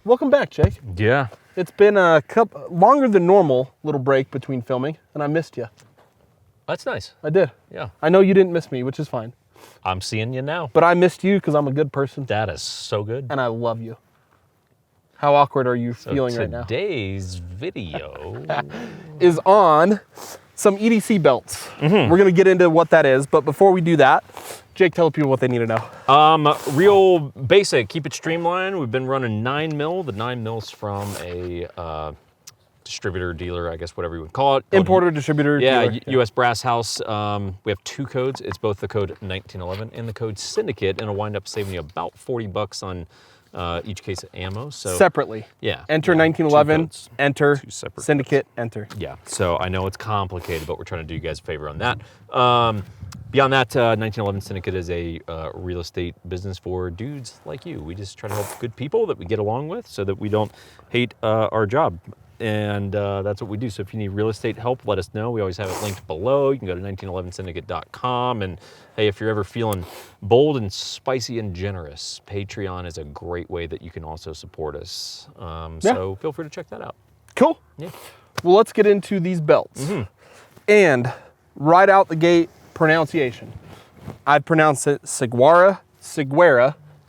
Welcome back, Jake. Yeah. It's been a longer than normal little break between filming, and I missed you. That's nice. I did. Yeah. I know you didn't miss me, which is fine. I'm seeing you now. But I missed you because I'm a good person. That is so good. And I love you. How awkward are you feeling right now? Today's video is on some EDC belts. We're going to get into what that is, but before we do that, Jake, tell people what they need to know. Real basic, keep it streamlined. We've been running 9mm. The 9mm from a distributor, dealer, I guess, whatever you would call it. Importer, distributor, yeah, dealer. US Brass House. We have 2 codes. It's both the code 1911 and the code Syndicate, and it'll wind up saving you about 40 bucks on each case of ammo. So separately. Yeah. Enter 1911, enter Syndicate, enter. Yeah, so I know it's complicated, but we're trying to do you guys a favor on that. Beyond that, 1911 Syndicate is a real estate business for dudes like you. We just try to help good people that we get along with so that we don't hate our job. And that's what we do. So if you need real estate help, let us know. We always have it linked below. You can go to 1911syndicate.com. And hey, if you're ever feeling bold and spicy and generous, Patreon is a great way that you can also support us. So feel free to check that out. Cool. Yeah. Well, let's get into these belts. And right out the gate, pronunciation. I've pronounced it Ciguera.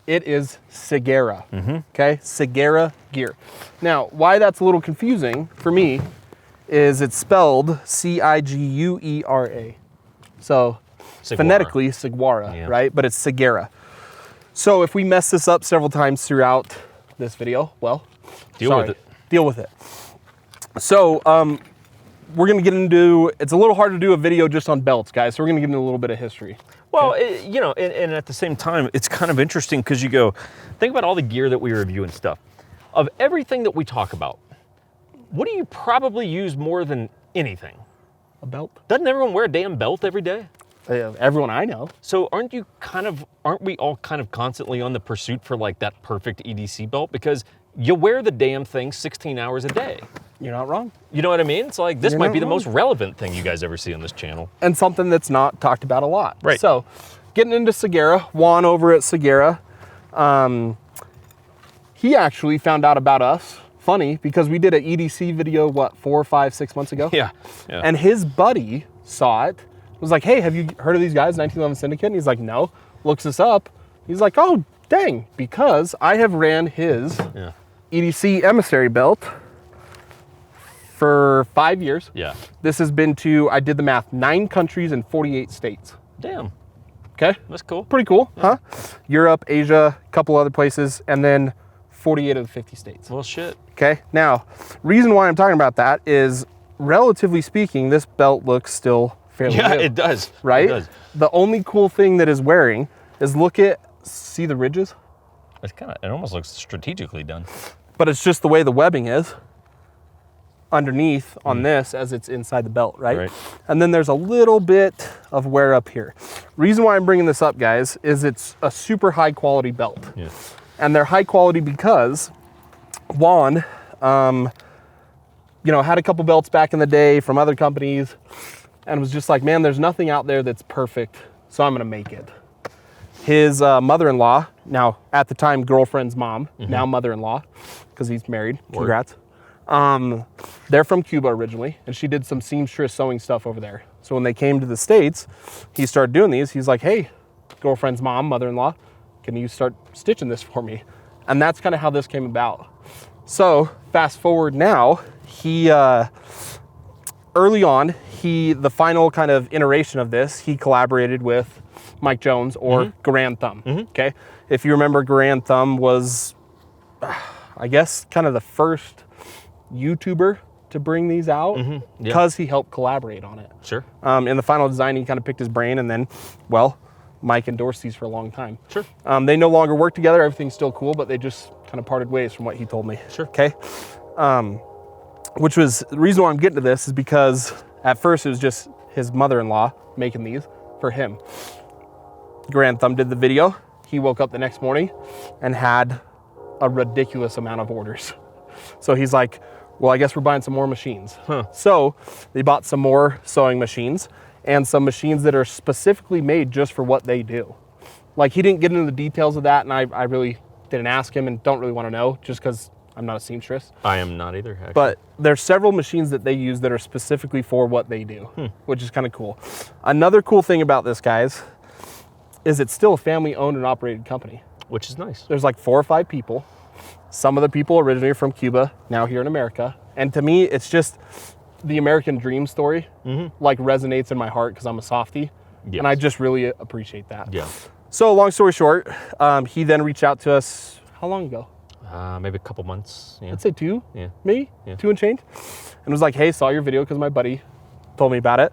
It is Seguerra, okay? Ciguera Gear. Now, why that's a little confusing for me is it's spelled C-I-G-U-E-R-A. So Ciguera. phonetically Ciguera, right? But it's Seguerra. So if we mess this up several times throughout this video, well, deal with it. Deal with it. So we're gonna get into, it's a little hard to do a video just on belts, guys. So we're gonna get into a little bit of history. Well, you know, and at the same time, it's kind of interesting because you go, think about all the gear that we review and stuff. Of everything that we talk about, what do you probably use more than anything? A belt. Doesn't everyone wear a damn belt every day? Everyone I know. So aren't we all kind of constantly on the pursuit for like that perfect EDC belt? Because you wear the damn thing 16 hours a day. You're not wrong. You know what I mean? It's like, this might be the most relevant thing you guys ever see on this channel. And something that's not talked about a lot. Right. So, getting into Seguerra, Juan over at Ciguera, he actually found out about us. Funny, because we did an EDC video, what, 4, 5, 6 months ago? Yeah. And his buddy saw it, was like, hey, have you heard of these guys, 1911 Syndicate? And he's like, no. Looks us up. He's like, oh, dang, because I have ran his EDC Emissary Belt for 5 years. Yeah. This has been to, I did the math, 9 countries and 48 states. Damn. Okay. That's cool. Pretty cool, huh? Europe, Asia, a couple other places, and then 48 of the 50 states. Well, shit. Okay. Now, reason why I'm talking about that is, relatively speaking, this belt looks still fairly new. It does. Right? It does. The only cool thing that is wearing is see the ridges? It's it almost looks strategically done. But it's just the way the webbing is underneath on this as it's inside the belt, right? And then there's a little bit of wear up here. Reason why I'm bringing this up, guys, is it's a super high quality belt. Yeah. And they're high quality because Juan, you know, had a couple belts back in the day from other companies and was just like, man, there's nothing out there that's perfect, so I'm gonna make it. His mother-in-law, now at the time girlfriend's mom, now mother-in-law, because he's married, congrats. They're from Cuba originally, and she did some seamstress sewing stuff over there. So when they came to the States, he started doing these. He's like, hey, girlfriend's mom, mother-in-law, can you start stitching this for me? And that's kind of how this came about. So fast forward now, he, early on, the final kind of iteration of this, he collaborated with Mike Jones or Garand Thumb, okay? If you remember, Garand Thumb was, I guess, kind of the first YouTuber to bring these out because he helped collaborate on it. Sure. In the final design, he kind of picked his brain, and then, well, Mike endorsed these for a long time. Sure. They no longer work together. Everything's still cool, but they just kind of parted ways from what he told me. Sure. Okay. Which was the reason why I'm getting to this is because at first it was just his mother-in-law making these for him. Garand Thumb did the video. He woke up the next morning and had a ridiculous amount of orders. So he's like, well, I guess we're buying some more machines. So they bought some more sewing machines and some machines that are specifically made just for what they do. Like, he didn't get into the details of that, and I really didn't ask him and don't really want to know, just because I'm not a seamstress. I am not either, actually. But there's several machines that they use that are specifically for what they do, which is kind of cool. Another cool thing about this, guys, is it's still a family-owned and operated company. Which is nice. There's like 4 or 5 people. Some of the people originally from Cuba, now here in America. And to me, it's just the American dream story, like resonates in my heart because I'm a softie. Yes. And I just really appreciate that. Yeah. So long story short, he then reached out to us, how long ago? Maybe a couple months. Yeah. I'd say 2, Yeah. maybe, Yeah. 2 and change. And was like, hey, saw your video because my buddy told me about it.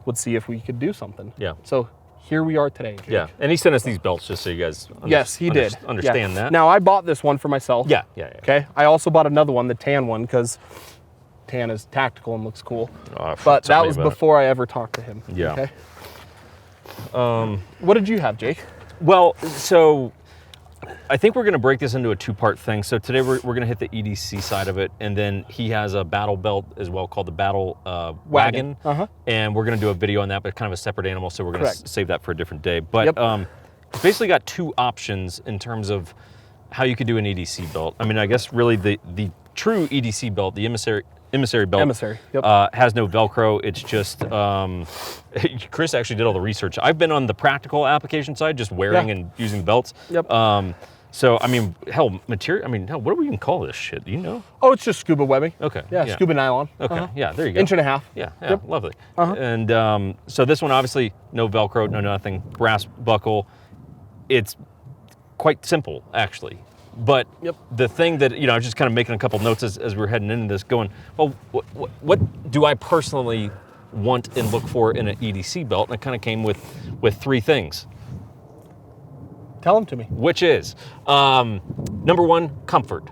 Would see if we could do something. Yeah. So here we are today, Jake. Yeah, and he sent us these belts just so you guys Yes, he did. Understand Yeah. that. Now, I bought this one for myself. Yeah. Okay. I also bought another one, the tan one, because tan is tactical and looks cool. But that was before I ever talked to him. Yeah. Okay. What did you have, Jake? Well, so I think we're going to break this into a 2-part thing. So today we're going to hit the EDC side of it, and then he has a battle belt as well called the Battle Wagon. And we're going to do a video on that, but kind of a separate animal, so we're going to save that for a different day. But it's basically got 2 options in terms of how you could do an EDC belt. I mean, I guess really the true EDC belt, the Emissary Belt, has no Velcro. It's just, Chris actually did all the research. I've been on the practical application side, just wearing and using the belts. So, I mean, hell, material, I mean, hell, what do we even call this shit? Do you know? Oh, it's just scuba webbing. Okay. Yeah, scuba nylon. Okay, yeah, there you go. 1.5 inches. Yeah, lovely. And so this one, obviously, no Velcro, no nothing, brass buckle. It's quite simple, actually. But the thing that, I was just kind of making a couple notes as we were heading into this, going, well, what do I personally want and look for in an EDC belt? And it kind of came with 3 things. Tell them to me. Which is, number 1, comfort.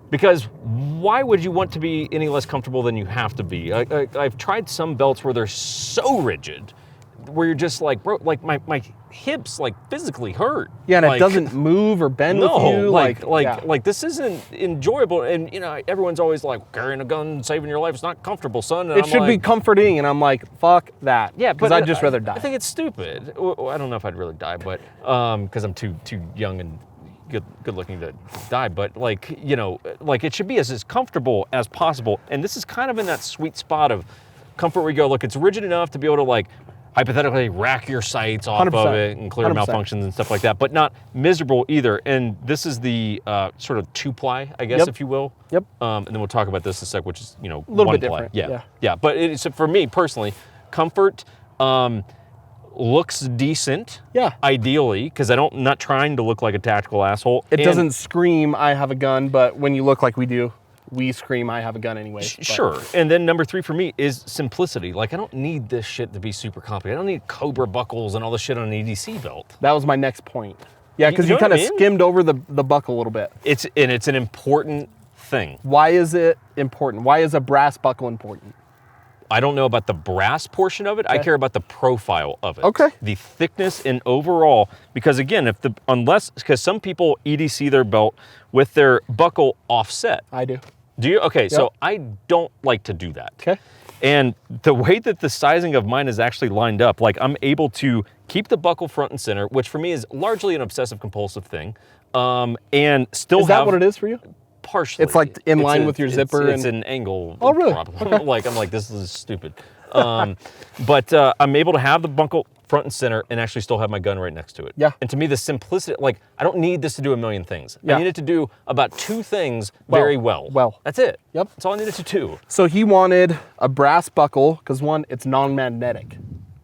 Because why would you want to be any less comfortable than you have to be? I've tried some belts where they're so rigid, where you're just like, bro, like my hips like physically hurt. Yeah, and it doesn't move or bend with you. Like this isn't enjoyable. And everyone's always like, carrying a gun, saving your life, it's not comfortable, son. And it should be comforting, and I'm like, fuck that. Yeah, because I'd just rather die. I think it's stupid. I don't know if I'd really die, but because I'm too young and good looking to die. But like it should be as comfortable as possible. And this is kind of in that sweet spot of comfort where you go, look, it's rigid enough to be able to like hypothetically rack your sights off 100%. of it and clear 100%. malfunctions and stuff like that, but not miserable either. And this is the sort of 2-ply, I guess, if you will. And then we'll talk about this in a sec, which is, a little bit 1-ply. different. Yeah. But it's, for me personally, comfort looks decent. Ideally, because I'm not trying to look like a tactical asshole. It doesn't scream, I have a gun, but when you look like we do, we scream, I have a gun anyway. Sure. And then number 3 for me is simplicity. Like, I don't need this shit to be super complicated. I don't need Cobra buckles and all this shit on an EDC belt. That was my next point. Yeah, because you kind of skimmed over the buckle a little bit. It's an important thing. Why is it important? Why is a brass buckle important? I don't know about the brass portion of it. I care about the profile of it. Okay. The thickness and overall, because again, because some people EDC their belt with their buckle offset. I do. Do you? Okay, so I don't like to do that. Okay. And the way that the sizing of mine is actually lined up, like I'm able to keep the buckle front and center, which for me is largely an obsessive compulsive thing, and still Is that what it is for you? Partially. It's like in line with your zipper. It's an angle. Oh, really? Problem. I'm like, this is stupid. But I'm able to have the buckle front and center and actually still have my gun right next to it. Yeah. And to me, the simplicity, like, I don't need this to do a million things. Yeah. I need it to do about 2 things very well. That's it. Yep. That's all I needed to do. So he wanted a brass buckle because, 1, it's non-magnetic.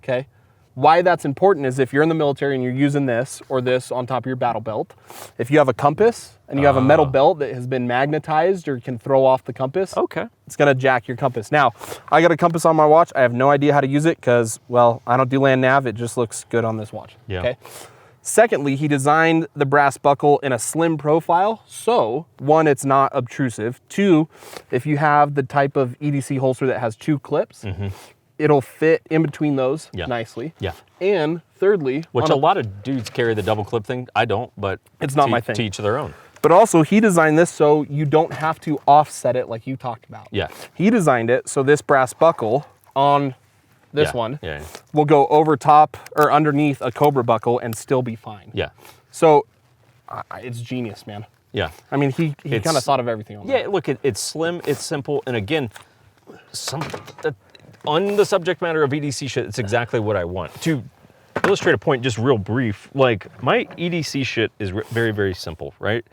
Okay. Why that's important is if you're in the military and you're using this or this on top of your battle belt, if you have a compass and you have a metal belt that has been magnetized or can throw off the compass, it's gonna jack your compass. Now, I got a compass on my watch. I have no idea how to use it because, well, I don't do land nav. It just looks good on this watch. Okay. Secondly, he designed the brass buckle in a slim profile. So 1, it's not obtrusive. 2, if you have the type of EDC holster that has 2 clips, it'll fit in between those nicely. And thirdly, which a lot of dudes carry the double clip thing. I don't, but it's not my thing. To each their own. But also, he designed this so you don't have to offset it like you talked about. He designed it so this brass buckle on this one will go over top or underneath a Cobra buckle and still be fine. So it's genius, man. Yeah. I mean, he kind of thought of everything on that. Yeah, look, it's slim, it's simple, and again, on the subject matter of EDC shit, it's exactly what I want. To illustrate a point, just real brief, like my EDC shit is very, very simple, right?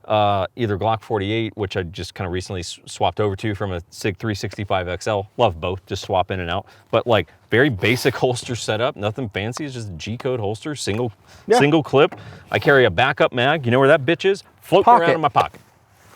Either Glock 48, which I just kind of recently swapped over to from a Sig 365 XL. Love both, just swap in and out. But like very basic holster setup, nothing fancy. It's just a G-code holster, single clip. I carry a backup mag. You know where that bitch is? Floating around in my pocket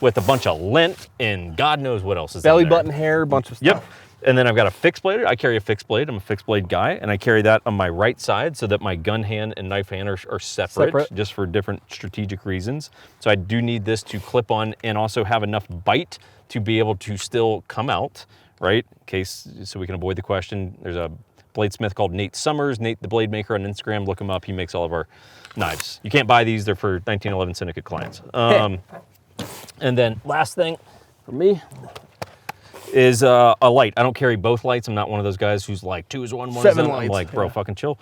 with a bunch of lint and God knows what else is Belly in there. button hair, a bunch of stuff. Yep. And then I've got a fixed blade. I carry a fixed blade. I'm a fixed blade guy, and I carry that on my right side so that my gun hand and knife hand are separate, just for different strategic reasons. So I do need this to clip on and also have enough bite to be able to still come out, right? In case, so we can avoid the question. There's a bladesmith called Nate Summers, Nate the Blade Maker on Instagram. Look him up. He makes all of our knives. You can't buy these. They're for 1911 Syndicate clients. And then last thing for me is a light. I don't carry both lights. I'm not one of those guys who's like 2 is 1, 1 is 1. I'm like, bro, fucking chill.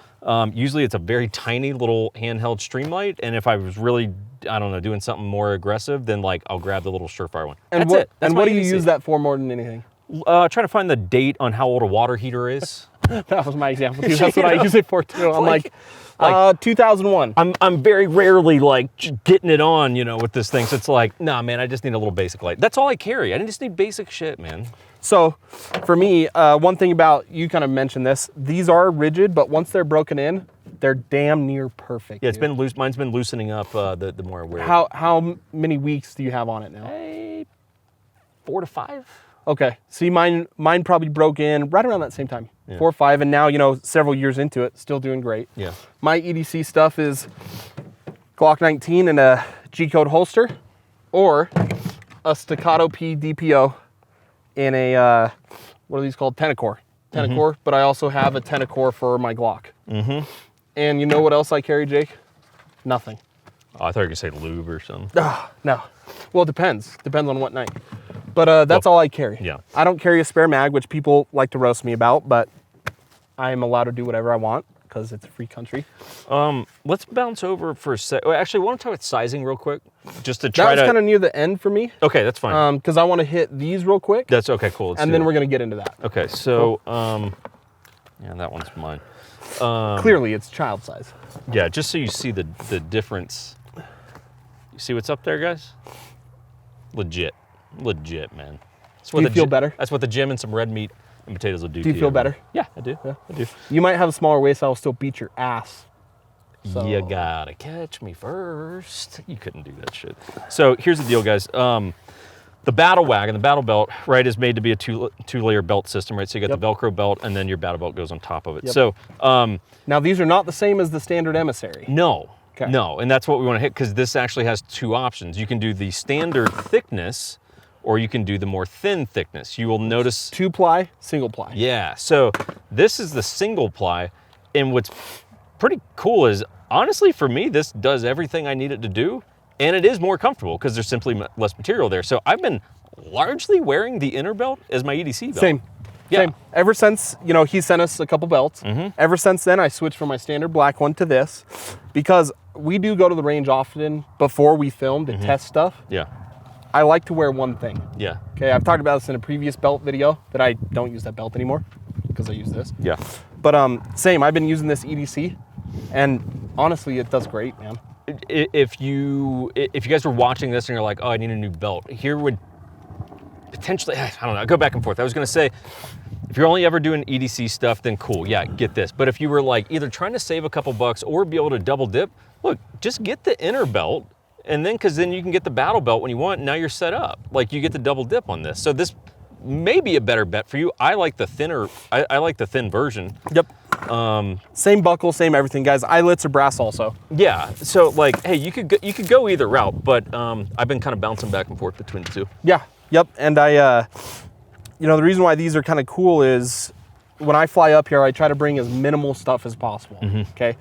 Usually it's a very tiny little handheld stream light, and if I was really, I don't know, doing something more aggressive, then like I'll grab the little Surefire one. And that's it. That's what do you use that for more than anything? Trying to find the date on how old a water heater is. That was my example too. That's what I use it for too. I'm like 2001. I'm very rarely like getting it on, you know, with this thing. So it's like, nah, man, I just need a little basic light. That's all I carry. I just need basic shit, man. So for me, one thing about, you kind of mentioned this, these are rigid, but once they're broken in, they're damn near perfect. Yeah, it's been loose. Mine's been loosening up the more I wear it. How many weeks do you have on it now? 4 to 5. Okay, see, mine probably broke in right around that same time, 4 or 5, and now, you know, several years into it, still doing great. Yeah. My EDC stuff is Glock 19 and a G-code holster, or a Staccato P DPO in a, what are these called? Tenacore. But I also have a Tenacore for my Glock. And you know what else I carry, Jake? Nothing. Oh, I thought you were going to say lube or something. No. Well, it depends. Depends on what night. But that's all I carry. Yeah. I don't carry a spare mag, which people like to roast me about, but I'm allowed to do whatever I want because it's a free country. Let's bounce over for a sec. Actually, I want to talk about sizing real quick, just to try That was kind of near the end for me. Okay, that's fine. Because I want to hit these real quick. That's okay, cool. And then we're going to get into that. Okay, so, yeah, that one's mine. Clearly, it's child size. Yeah, just so you see the difference. You see what's up there, guys? Legit, man. Do you feel better? That's what the gym and some red meat and potatoes will do. Do you feel better? Yeah, I do. Yeah, I do. You might have a smaller waist. I'll still beat your ass. So. You gotta catch me first. You couldn't do that shit. So here's the deal, guys. The Battle Wagon, the Battle Belt, right, is made to be a two-layer belt system, right? So you got the Velcro belt, and then your Battle Belt goes on top of it. So now these are not the same as the standard Emissary. No. Okay. No, and that's what we want to hit, because this actually has 2 options. You can do the standard thickness, or you can do the more thin thickness. You will notice 2-ply, single ply. Yeah, so this is the single ply, and what's pretty cool is, honestly, for me, this does everything I need it to do, and it is more comfortable because there's simply less material there. So I've been largely wearing the inner belt as my EDC belt. Same. Yeah. Same. Ever since, you know, he sent us a couple belts, ever since then I switched from my standard black one to this, because we do go to the range often before we film to test stuff. Yeah. I like to wear one thing. Yeah. Okay, I've talked about this in a previous belt video that I don't use that belt anymore because I use this. Yeah. But same, I've been using this EDC, and honestly, it does great, man. If you guys were watching this and you're like, oh, I need a new belt, here would potentially, I don't know, go back and forth. I was gonna say, if you're only ever doing EDC stuff, then cool, yeah, get this. But if you were like either trying to save a couple bucks or be able to double dip, look, just get the inner belt, and then, because then you can get the Battle Belt when you want, and now you're set up. Like, you get the double dip on this. So this may be a better bet for you. I like the thinner, I like the thin version. Yep. Same buckle, same everything, guys. Eyelets are brass also. Yeah, so like, hey, you could go either route, but I've been kind of bouncing back and forth between the two. Yeah, yep, and I, you know, the reason why these are kind of cool is when I fly up here, I try to bring as minimal stuff as possible, okay?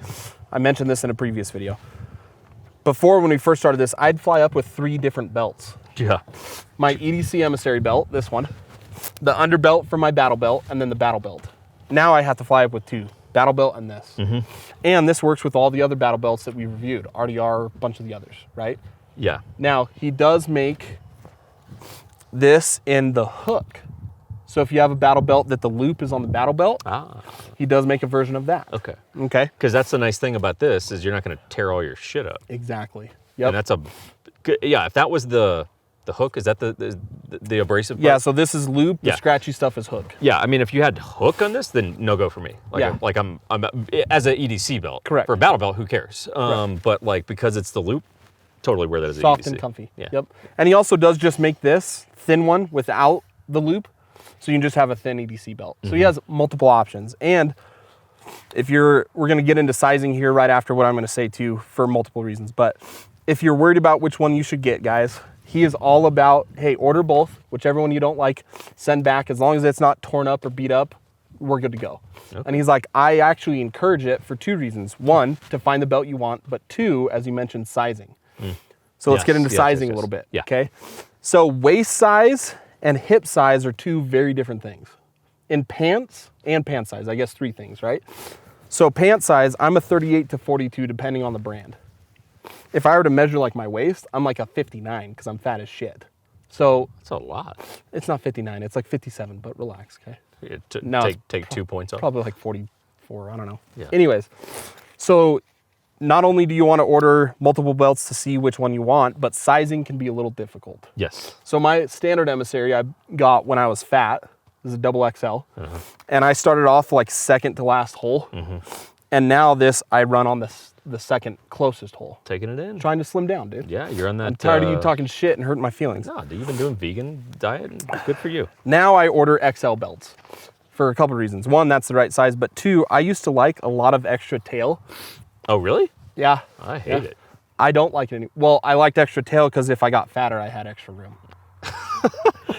I mentioned this in a previous video. Before, when we first started this, I'd fly up with 3 different belts. Yeah. My EDC Emissary belt, this one, the underbelt for my Battle Belt, and then the Battle Belt. Now I have to fly up with 2, Battle Belt and this. And this works with all the other Battle Belts that we reviewed, RDR, a bunch of the others, right? Yeah. Now, he does make this in the hook. So if you have a battle belt that the loop is on the battle belt, he does make a version of that. Okay. Okay. Because that's the nice thing about this is you're not going to tear all your shit up. Exactly. Yep. And that's yeah, if that was the hook, is that the abrasive part? Yeah, so this is loop, the Yeah. scratchy stuff is hook. Yeah, I mean, if you had hook on this, then no go for me. Like, Yeah. I'm as an EDC belt. Correct. For a battle belt, who cares? But like, because it's the loop, totally wear that as an Soft EDC. and comfy. Yeah. Yep. And he also does just make this thin one without the loop. So you can just have a thin EDC belt. So he has multiple options. And we're going to get into sizing here right after what I'm going to say too for multiple reasons. But if you're worried about which one you should get, guys, he is all about, hey, order both, whichever one you don't like, send back. As long as it's not torn up or beat up, we're good to go. Okay. And he's like, I actually encourage it for two reasons. One, to find the belt you want, but two, as you mentioned, sizing. So let's get into sizing a little bit, okay? So waist size and hip size are two very different things. In pants and pant size, I guess three things, right? So pant size, I'm a 38 to 42 depending on the brand. If I were to measure like my waist, I'm like a 59 because I'm fat as shit. So that's a lot. It's not 59, it's like 57, but relax, okay? Yeah, take 2 points off. Probably like 44, I don't know. Yeah. Anyways, so not only do you want to order multiple belts to see which one you want, but sizing can be a little difficult. Yes. So my standard emissary I got when I was fat, this is a double XL, and I started off like second to last hole, and now this I run on the second closest hole. Taking it in. Trying to slim down, dude. Yeah, you're on that. I'm tired of you talking shit and hurting my feelings. No, you've been doing vegan diet. Good for you. Now I order XL belts for a couple of reasons. One, that's the right size, but two, I used to like a lot of extra tail. Oh, really? Yeah. I hate it. I don't like it anymore. Well, I liked extra tail because if I got fatter, I had extra room.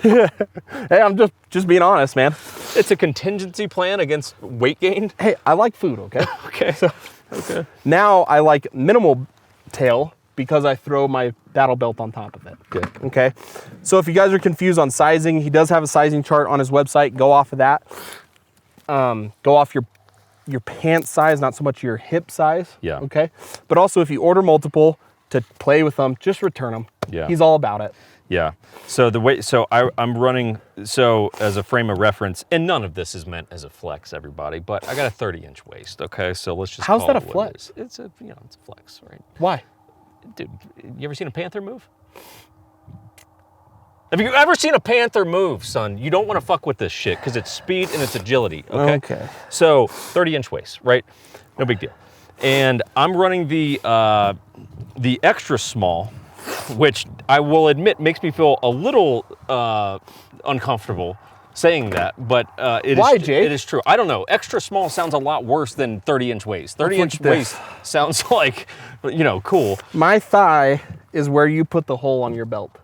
Hey, I'm just being honest, man. It's a contingency plan against weight gain. Hey, I like food, okay? Okay. So, okay. Now I like minimal tail because I throw my battle belt on top of it. Good. Okay. So if you guys are confused on sizing, he does have a sizing chart on his website. Go off of that. Go off your pant size, not so much your hip size. Yeah. Okay. But also if you order multiple to play with them, just return them. Yeah. He's all about it. Yeah. So I'm running, so as a frame of reference, and none of this is meant as a flex, everybody, but I got a 30-inch waist, okay? So let's just How's call that a it what flex? it is. It's it's a flex, right? Why? Dude, you ever seen a panther move? Have you ever seen a panther move, son? You don't want to fuck with this shit because it's speed and it's agility, okay? Okay. So 30-inch waist, right? No big deal. And I'm running the extra small, which I will admit makes me feel a little uncomfortable saying that, but Why, Jake? it is true. I don't know. Extra small sounds a lot worse than 30-inch waist. 30-inch waist sounds like, cool. My thigh is where you put the hole on your belt.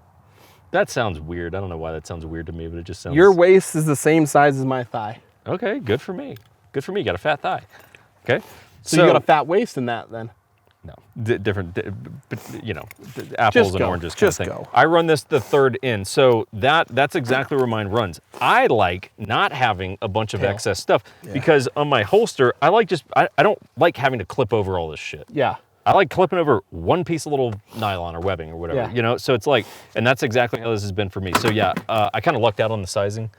That sounds weird. I don't know why that sounds weird to me, but it just sounds... Your waist is the same size as my thigh. Okay, good for me. Good for me. Got a fat thigh. Okay. So you got a fat waist in that then? No, different, apples and oranges kind of thing. Go. I run this the third in, so that's exactly where mine runs. I like not having a bunch of excess stuff because on my holster, I don't like having to clip over all this shit. Yeah. I like clipping over one piece of little nylon or webbing or whatever, so it's like, and that's exactly how this has been for me. So yeah, I kind of lucked out on the sizing,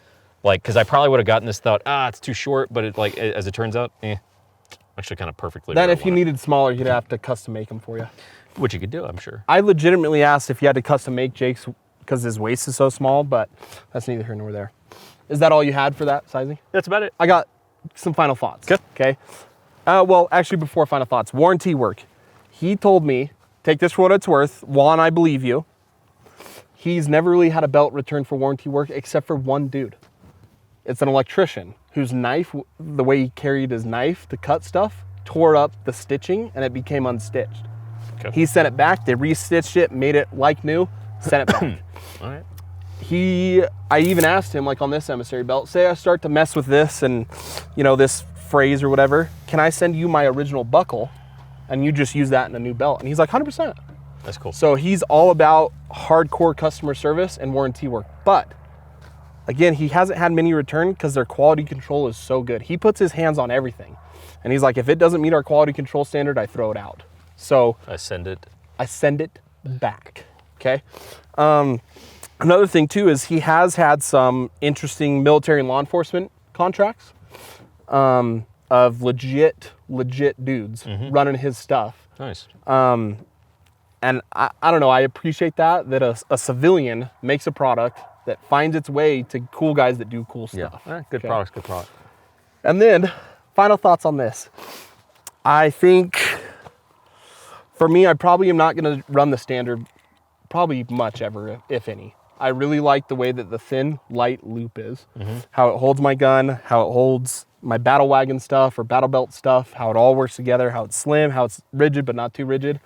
because I probably would have gotten this thought, it's too short, but as it turns out, actually kind of perfectly. Then if you needed smaller, you'd have to custom make them for you. Which you could do, I'm sure. I legitimately asked if you had to custom make Jake's because his waist is so small, but that's neither here nor there. Is that all you had for that sizing? That's about it. I got some final thoughts. Good. Okay. Well, actually, before final thoughts, warranty work. He told me, take this for what it's worth. Juan, I believe you. He's never really had a belt returned for warranty work except for one dude. It's an electrician whose knife, the way he carried his knife to cut stuff, tore up the stitching and it became unstitched. Okay. He sent it back, they restitched it, made it like new, sent it back. All right. I even asked him, like on this emissary belt, say I start to mess with this and, this phrase or whatever, can I send you my original buckle and you just use that in a new belt? And he's like, 100%. That's cool. So he's all about hardcore customer service and warranty work. But again, he hasn't had many return because their quality control is so good. He puts his hands on everything. And he's like, if it doesn't meet our quality control standard, I throw it out. So I send it back. Okay. Another thing too is he has had some interesting military and law enforcement contracts of legit dudes running his stuff. Nice. And I don't know, I appreciate that a civilian makes a product that finds its way to cool guys that do cool stuff. Yeah, good products, good product. And then, final thoughts on this. I think, for me, I probably am not gonna run the standard probably much ever, if any. I really like the way that the thin, light loop is. How it holds my gun, how it holds my Battle Wagon stuff or Battle Belt stuff, how it all works together, how it's slim, how it's rigid but not too rigid.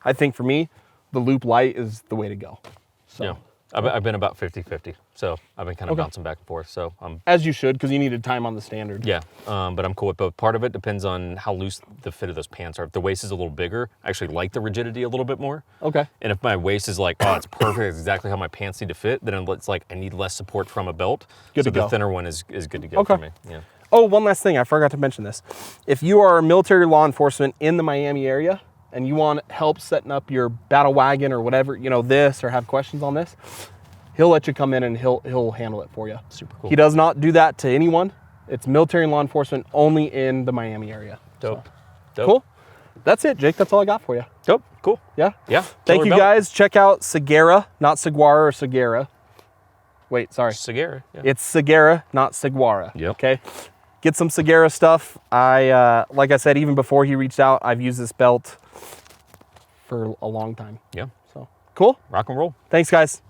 I think for me, the loop light is the way to go. So. Yeah, I've been about 50-50, so I've been kind of bouncing back and forth. So as you should, because you needed time on the standard. Yeah, but I'm cool with both. Part of it depends on how loose the fit of those pants are. If the waist is a little bigger, I actually like the rigidity a little bit more. Okay. And if my waist is like, oh, it's perfect, it's exactly how my pants need to fit, then it's like I need less support from a belt. Good to go. go. The thinner one is good to go for me. Yeah. Oh, one last thing, I forgot to mention this. If you are military law enforcement in the Miami area and you want help setting up your Battle Wagon or whatever, you know, this, or have questions on this, he'll let you come in and he'll handle it for you. Super cool. He does not do that to anyone. It's military and law enforcement only in the Miami area. Dope. So. Dope. Cool. That's it, Jake. That's all I got for you. Dope. Cool. Yeah? Yeah. Thank you, guys. Check out Seguerra, not Ciguera or Seguerra. Wait, sorry. Seguerra. Yeah. It's Seguerra, not Seguerra. Yep. Okay. Get some Seguerra stuff. Like I said, even before he reached out, I've used this belt for a long time. Yeah. So cool. Rock and roll. Thanks, guys.